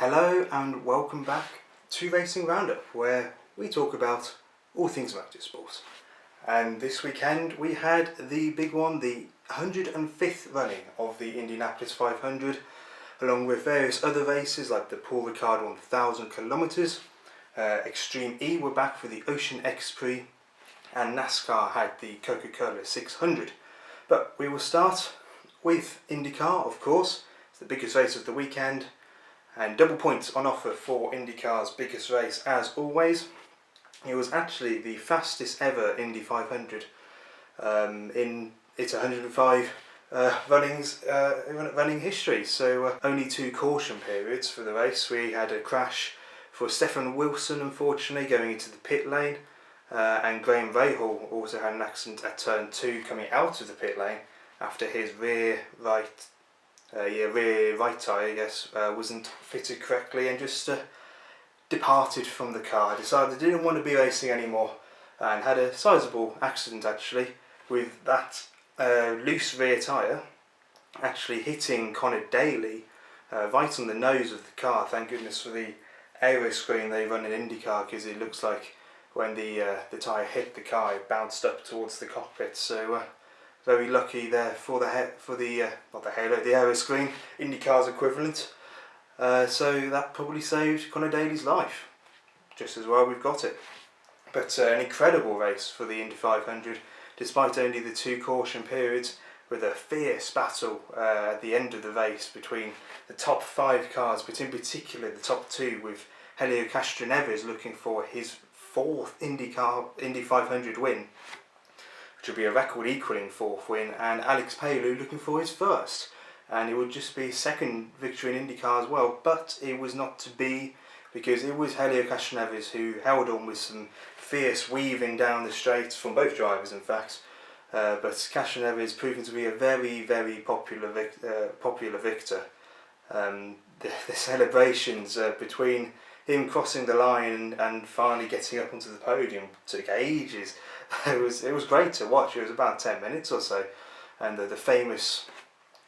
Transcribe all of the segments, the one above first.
Hello and welcome back to Racing Roundup, where we talk about all things motorsport. And this weekend we had the big one, the 105th running of the Indianapolis 500, along with various other races like the Paul Ricard 1000 kilometers. Extreme E were back for the Ocean X-Prix, and NASCAR had the Coca-Cola 600. But we will start with IndyCar, of course. It's the biggest race of the weekend, and double points on offer for IndyCar's biggest race as always. It was actually the fastest ever Indy 500 in its 105 running history. So only 2 caution periods for the race. We had a crash for Stefan Wilson, unfortunately, going into the pit lane, and Graham Rahal also had an accident at turn 2 coming out of the pit lane after his rear right tyre, I guess, wasn't fitted correctly and just departed from the car. Decided they didn't want to be racing anymore and had a sizable accident actually, with that loose rear tyre actually hitting Connor Daly right on the nose of the car. Thank goodness for the aero screen they run in IndyCar, because it looks like when the tyre hit the car it bounced up towards the cockpit. So very lucky there for the aero screen, IndyCar's equivalent. So that probably saved Connor Daly's life. Just as well we've got it. But an incredible race for the Indy 500, despite only the 2 caution periods, with a fierce battle at the end of the race between the top 5 cars, but in particular the top 2, with Helio Castroneves looking for his 4th Indy 500 win, which would be a record equalling 4th win, and Alex Palou looking for his 1st. And it would just be his 2nd victory in IndyCar as well, but it was not to be, because it was Helio Castroneves who held on with some fierce weaving down the straights from both drivers, in fact. But Castroneves proving to be a very, very popular victor. The celebrations between him crossing the line and finally getting up onto the podium took ages. It was great to watch. It was about 10 minutes or so, and the famous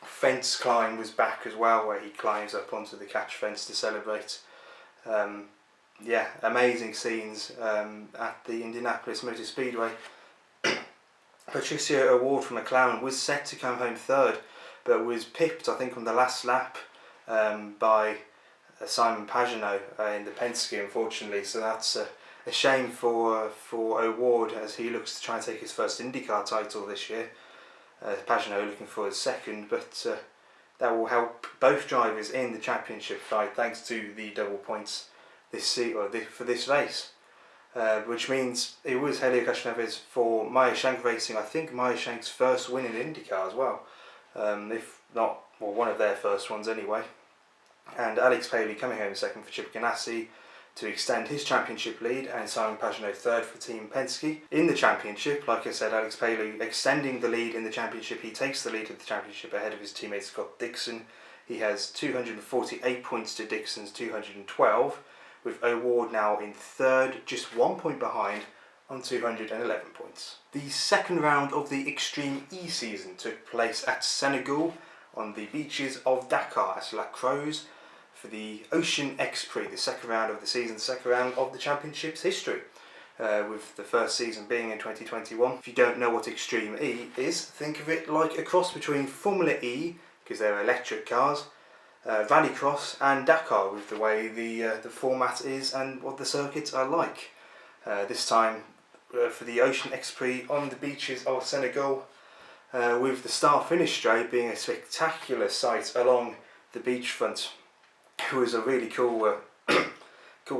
fence climb was back as well, where he climbs up onto the catch fence to celebrate. Amazing scenes at the Indianapolis Motor Speedway. Patricio O'Ward from McLaren was set to come home 3rd, but was pipped, I think, on the last lap by Simon Pagenaud in the Penske, unfortunately. So that's a shame for O'Ward, as he looks to try and take his first IndyCar title this year. Pagenaud looking for his 2nd, but that will help both drivers in the championship fight, thanks to the double points for this race. Which means it was Helio Castroneves for Meyer Shank Racing, I think Meyer Shank's 1st win in IndyCar as well, if not, well, one of their first ones anyway. And Alex Palou coming home 2nd for Chip Ganassi to extend his championship lead, and Simon Pagenaud 3rd for Team Penske. In the championship, like I said, Alex Palou extending the lead in the championship. He takes the lead of the championship ahead of his teammate Scott Dixon. He has 248 points to Dixon's 212, with O'Ward now in 3rd, just 1 point behind on 211 points. The 2nd round of the Extreme E season took place at Senegal on the beaches of Dakar at La Croze for the Ocean X-Prix, the 2nd round of the season, the 2nd round of the championship's history, with the 1st season being in 2021. If you don't know what Extreme E is, think of it like a cross between Formula E, because they're electric cars, Rallycross and Dakar, with the way the format is and what the circuits are like. This time for the Ocean X-Prix on the beaches of Senegal, with the start-finish straight being a spectacular sight along the beachfront. It was a really cool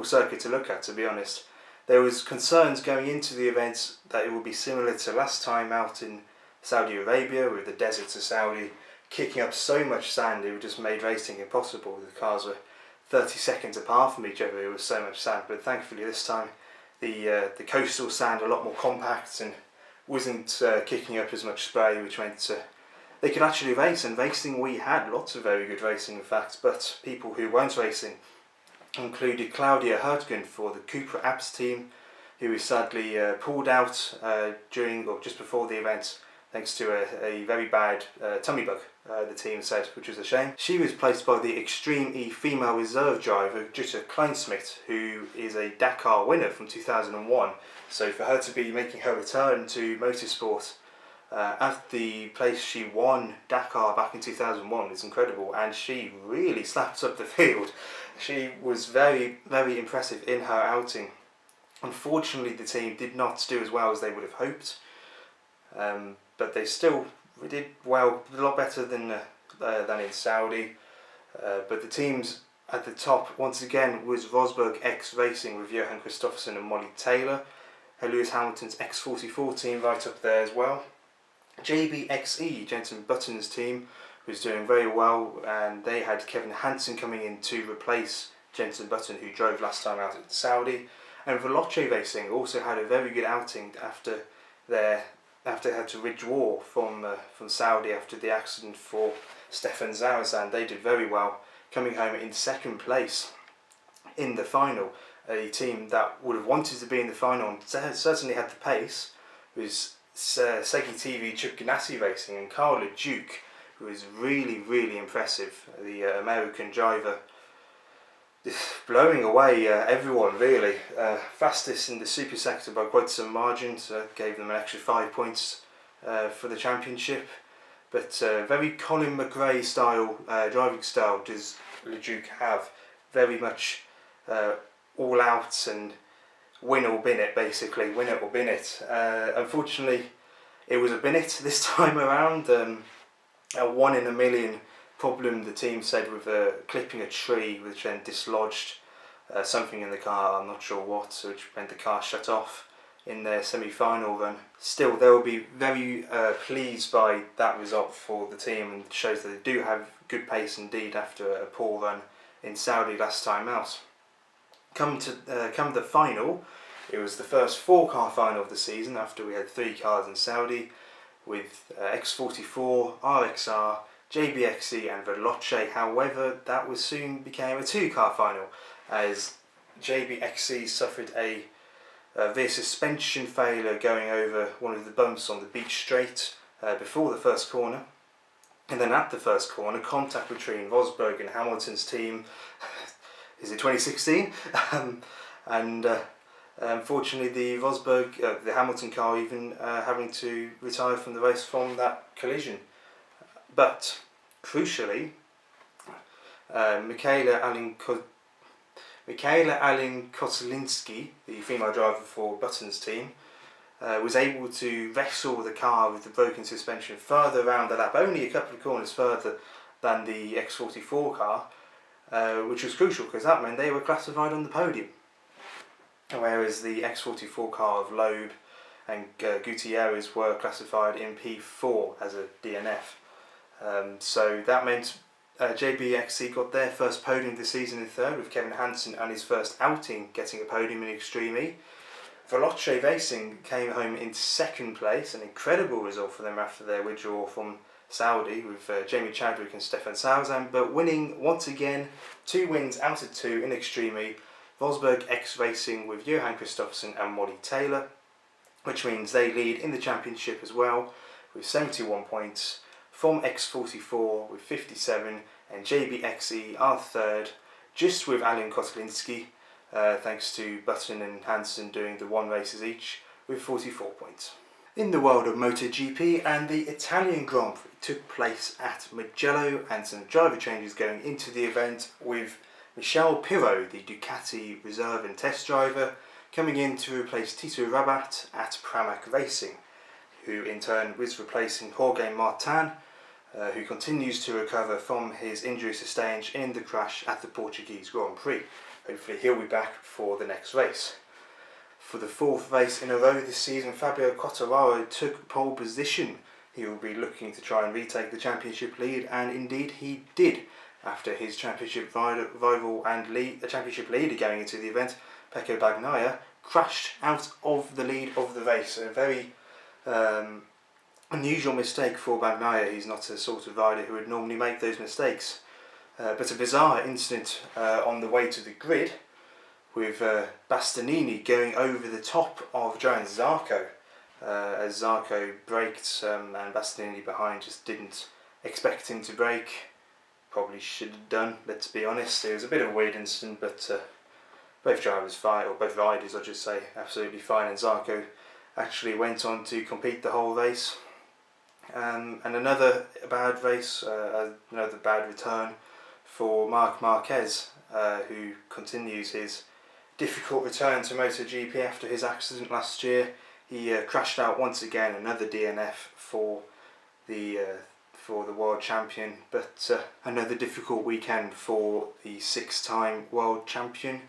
circuit to look at, to be honest. There was concerns going into the event that it would be similar to last time out in Saudi Arabia, with the deserts of Saudi kicking up so much sand it just made racing impossible. The cars were 30 seconds apart from each other, it was so much sand. But thankfully this time the coastal sand a lot more compact and wasn't kicking up as much spray, which meant they could actually race. And racing, we had lots of very good racing in fact, but people who weren't racing included Claudia Hurtgen for the Cupra Apps team, who was sadly pulled out during or just before the event. thanks to a very bad tummy bug, the team said, which was a shame. She was replaced by the Extreme E female reserve driver, Jutta Kleinsmith, who is a Dakar winner from 2001. So for her to be making her return to motorsport at the place she won Dakar back in 2001 is incredible, and she really slapped up the field. She was very, very impressive in her outing. Unfortunately, the team did not do as well as they would have hoped, but they still did well, a lot better than in Saudi. But the teams at the top once again was Rosberg X Racing with Johan Kristoffersen and Molly Taylor. Lewis Hamilton's X44 team right up there as well. JBXE, Jenson Button's team, was doing very well, and they had Kevin Hansen coming in to replace Jenson Button, who drove last time out at Saudi. And Veloce Racing also had a very good outing after they had to withdraw from Saudi after the accident for Stefan Zarazan. They did very well, coming home in second place in the final. A team that would have wanted to be in the final and certainly had the pace was Segi TV Chip Ganassi Racing and Carla Duke, who is really, really impressive. The American driver, blowing away everyone really. Fastest in the super sector by quite some margin, so gave them an extra 5 points for the championship. But very Colin McRae style driving style does LeDuc have. Very much all out and win or bin it, basically. Win it or bin it. Unfortunately, it was a bin it this time around. A 1 in a million problem, the team said, with clipping a tree, which then dislodged something in the car, I'm not sure what, which meant the car shut off in their semi-final run. Still, they will be very pleased by that result for the team, and shows that they do have good pace indeed after a poor run in Saudi last time out. Come the final, it was the first 4-car final of the season after we had 3 cars in Saudi, with X44, RXR, JBXE and Veloce. However, that was soon became a 2-car final, as JBXE suffered a rear suspension failure going over one of the bumps on the beach straight before the first corner. And then at the first corner, contact between Rosberg and Hamilton's team, is it 2016? Unfortunately, the Hamilton car even having to retire from the race from that collision. But crucially, Michaela Alin Kotlinski, the female driver for Button's team, was able to wrestle the car with the broken suspension further around the lap, only a couple of corners further than the X44 car, which was crucial because that meant they were classified on the podium. Whereas the X44 car of Loeb and Gutierrez were classified in P4 as a DNF. So that meant JBXC got their first podium this season in third, with Kevin Hansen and his first outing getting a podium in Extreme E. Veloce Racing came home in second place, an incredible result for them after their withdrawal from Saudi, with Jamie Chadwick and Stefan Sauzan, but winning once again, 2 wins out of 2 in Extreme E. Rosberg X Racing with Johan Kristoffersen and Molly Taylor, which means they lead in the championship as well with 71 points, from X44 with 57, and JBXE are third, just with Alin Kotlinski, thanks to Button and Hansen doing the 1 races each, with 44 points. In the world of MotoGP, and the Italian Grand Prix took place at Mugello, and some driver changes going into the event, with Michel Pirot, the Ducati reserve and test driver, coming in to replace Tito Rabat at Pramac Racing, who in turn was replacing Jorge Martin, who continues to recover from his injury sustained in the crash at the Portuguese Grand Prix. Hopefully he'll be back for the next race. For the 4th race in a row this season, Fabio Quartararo took pole position. He will be looking to try and retake the championship lead, and indeed he did, after his championship rival and championship leader going into the event, Pecco Bagnaia, crashed out of the lead of the race. A very unusual mistake for Bagnaia. He's not the sort of rider who would normally make those mistakes. But a bizarre incident on the way to the grid, with Bastianini going over the top of Johann Zarco. as Zarco braked and Bastianini behind just didn't expect him to brake. Probably should have done, let's be honest. It was a bit of a weird incident, but both drivers fine, or both riders I should say, absolutely fine, and Zarco actually went on to compete the whole race. And another bad race, another bad return for Marc Marquez, who continues his difficult return to MotoGP after his accident last year. He crashed out once again, another DNF for the world champion, but another difficult weekend for the 6-time world champion.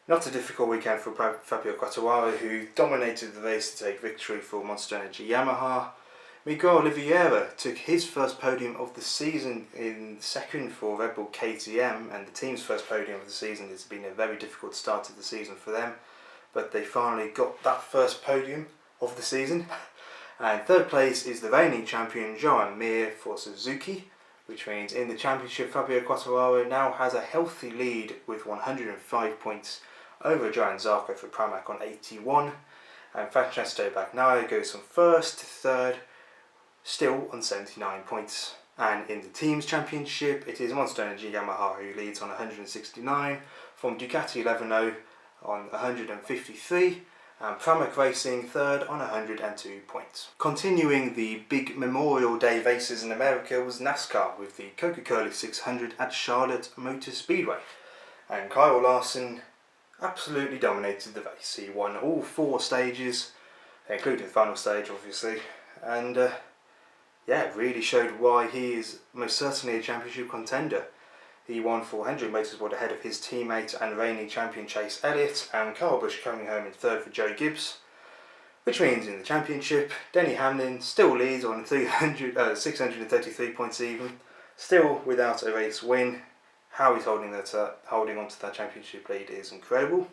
Not a difficult weekend for Fabio Quartararo, who dominated the race to take victory for Monster Energy Yamaha. Miguel Oliveira took his first podium of the season in second for Red Bull KTM, and the team's first podium of the season. It's been a very difficult start to the season for them, but they finally got that first podium of the season. And third place is the reigning champion Joan Mir for Suzuki, which means in the championship Fabio Quartararo now has a healthy lead with 105 points over Joan Zarco for Pramac on 81, and Francesco Bagnaia goes from first to third, still on 79 points. And in the team's championship it is Monster Energy Yamaha who leads on 169, from Ducati Levino on 153, and Pramac Racing third on 102 points. Continuing the big Memorial Day races in America was NASCAR with the Coca-Cola 600 at Charlotte Motor Speedway, and Kyle Larson absolutely dominated the race. He won all 4 stages, including the final stage obviously, and yeah, really showed why he is most certainly a championship contender. He won for Hendrick Motorsport ahead of his teammate and reigning champion Chase Elliott, and Kyle Busch coming home in third for Joe Gibbs, which means in the championship Denny Hamlin still leads on 633 points even, still without a race win. How he's holding on to that championship lead is incredible.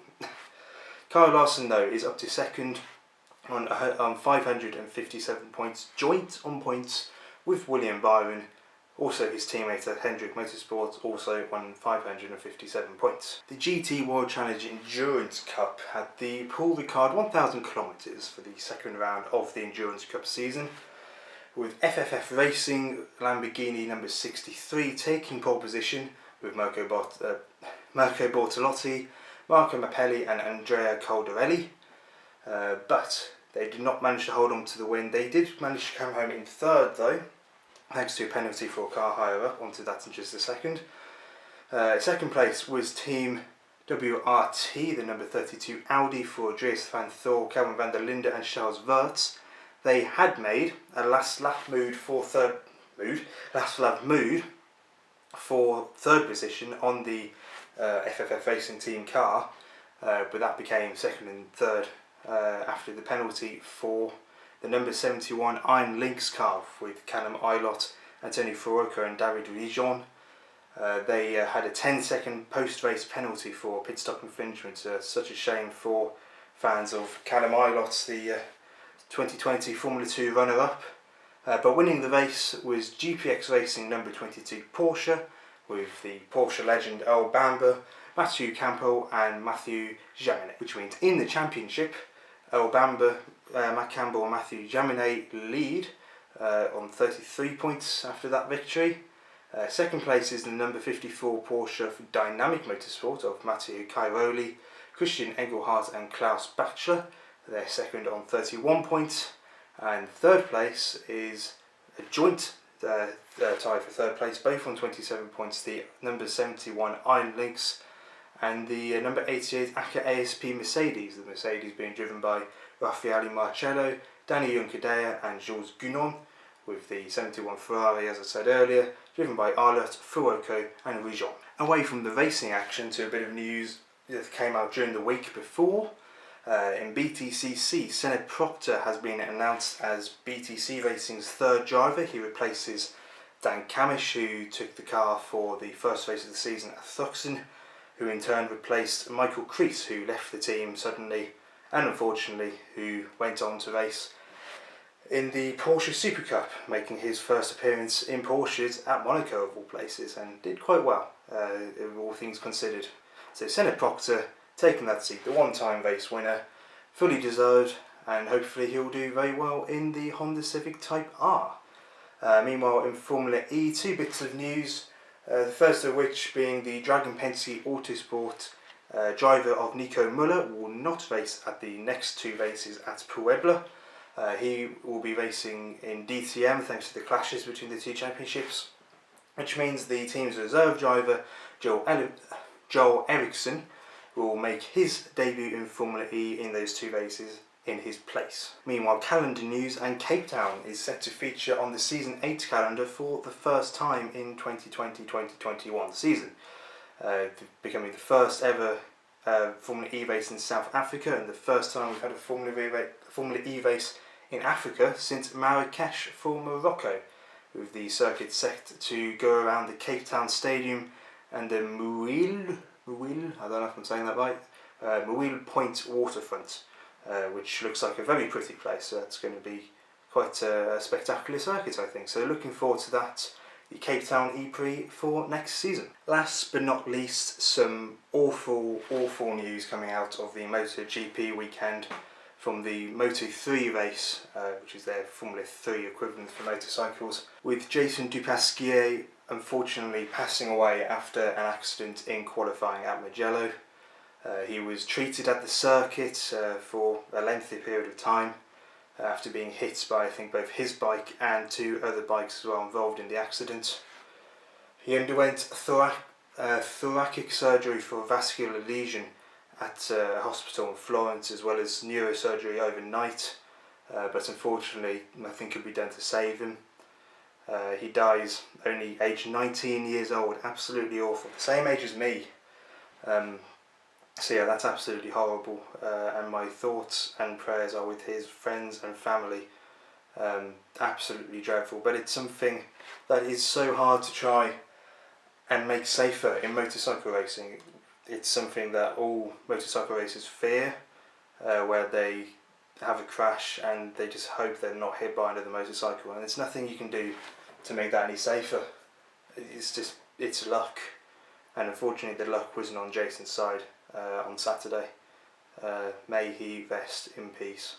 Kyle Larson though is up to second on 557 points, joint on points with William Byron. Also his teammate at Hendrick Motorsport also won 557 points. The GT World Challenge Endurance Cup had the Paul Ricard 1000 kilometres for the second round of the Endurance Cup season, with FFF Racing Lamborghini number 63 taking pole position with Marco Bortolotti, Marco Mappelli and Andrea Caldarelli, but they did not manage to hold on to the win. They did manage to come home in third though, thanks to a penalty for a car higher up. Onto that in just a second. Second place was Team WRT, the number 32 Audi for Dries van Thor, Kelvin van der Linde and Charles Wurz. They had made a last lap move for third position on the FFF Racing Team car, but that became second and third after the penalty for the number 71 Iron Lynx car with Callum Ilott, Anthony Fuoco and David Rijon. They had a 10-second post-race penalty for pit stop infringement. Such a shame for fans of Callum Ilott, the 2020 Formula 2 runner-up. But winning the race was GPX Racing number 22 Porsche, with the Porsche legend Earl Bamber, Mathieu Campo and Mathieu Jaminet, which means in the championship Earl Bamber, Matt Campbell and Mathieu Jaminet lead on 33 points after that victory. Second place is the number 54 Porsche for Dynamic Motorsport of Matteo Cairoli, Christian Engelhardt and Klaus Bachler. They're second on 31 points. And third place is a joint tie for third place, both on 27 points, the number 71 Iron Lynx and the number 88 ACA ASP Mercedes, the Mercedes being driven by Raffaele Marcello, Danny Juncadea and Jules Gunon, with the 71 Ferrari, as I said earlier, driven by Arlott, Fuoco and Rijon. Away from the racing action to a bit of news that came out during the week before. In BTCC, Senna Proctor has been announced as BTC Racing's third driver. He replaces Dan Camish, who took the car for the first race of the season at Thuxton, who in turn replaced Michael Crease, who left the team suddenly and unfortunately, who went on to race in the Porsche Super Cup, making his first appearance in Porsches at Monaco of all places, and did quite well, all things considered. So Senna Proctor taking that seat, the one-time race winner, fully deserved, and hopefully he'll do very well in the Honda Civic Type R. Meanwhile, in Formula E, two bits of news. The first of which being the Dragon Penske Autosport driver of Nico Müller will not race at the next two races at Puebla. He will be racing in DTM thanks to the clashes between the two championships, which means the team's reserve driver Joel Eriksson will make his debut in Formula E in those two races in his place. Meanwhile, calendar news, and Cape Town is set to feature on the Season 8 calendar for the first time in 2020-2021 season, becoming the first ever Formula E race in South Africa, and the first time we've had a Formula E race in Africa since Marrakesh for Morocco, with the circuit set to go around the Cape Town Stadium and the Mouille, I don't know if I'm saying that right, Mouille Point waterfront, which looks like a very pretty place. So that's going to be quite a spectacular circuit, I think. So looking forward to that, the Cape Town E-Prix for next season. Last but not least, some awful news coming out of the MotoGP weekend from the Moto3 race, which is their Formula 3 equivalent for motorcycles, with Jason Dupasquier unfortunately passing away after an accident in qualifying at Mugello. He was treated at the circuit for a lengthy period of time after being hit by, I think, both his bike and two other bikes as well involved in the accident. He underwent thoracic surgery for a vascular lesion at a hospital in Florence, as well as neurosurgery overnight, but unfortunately nothing could be done to save him. He dies only aged 19 years old, absolutely awful, the same age as me. So yeah, that's absolutely horrible, and my thoughts and prayers are with his friends and family. Absolutely dreadful, but it's something that is so hard to try and make safer in motorcycle racing. It's something that all motorcycle racers fear, where they have a crash and they just hope they're not hit by another motorcycle, and there's nothing you can do to make that any safer. It's luck, and unfortunately the luck wasn't on Jason's side on Saturday. May he rest in peace.